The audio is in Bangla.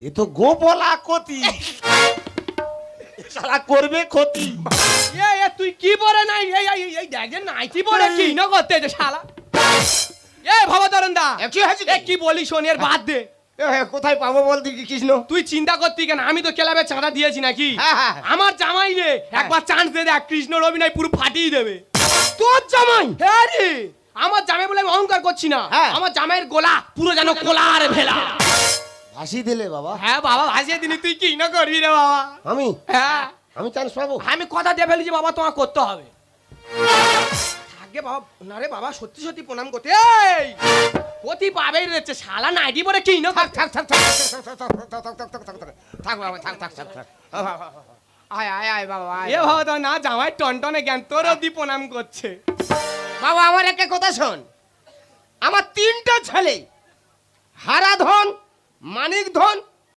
এ তো গোপলা ক্ষতি, শালা করবে ক্ষতি। এ তুই কি পরে নাই এই দেখেন নাইটি পরে কি না করতে যে শালা। এ ভবতরণ দা কি হয়েছে? এ কি বলি শোনের বাদ দে। কোথায় পাবো বল দেখি কৃষ্ণ? তুই চিন্তা করতি কেন, আমি তো ক্লাবে চাঁদা দিয়েছি নাকি? হ্যাঁ। আমার জামাই রে একবার চান্স দে দেখ, কৃষ্ণর অভিনয় পুরো ফাটিয়ে দেবে। তোর জামাই? হ্যাঁ রে, আমার জামাই বলে আমি অহংকার করছি না, আমার জামাইয়ের গোলা পুরো যেন কোলার ভেলা। ভাসি দিলে বাবা? হ্যাঁ বাবা ভাসিয়ে দিনি, তুই কি না করবি রে বাবা? আমি? হ্যাঁ আমি চান্স পাবো? আমি কথা দিয়ে ফেলেছি বাবা, তোমার করতে হবে। আগে বাবা না রে বাবা, সত্যি সত্যি প্রণাম করতে। এই কতি পাবে রে শালা নাইটি পরে কি না? থাক থাক থাক থাক থাক বাবা, থাক থাক থাক থাক। আয় আয় আয় বাবা। এ বাবা তো না জামাই টনটনে জ্ঞান, তোর অতি প্রণাম করছে। বাবা আমার একটা কথা শোন, আমার 3টা ছেলে, হারাধন, মানিক ধন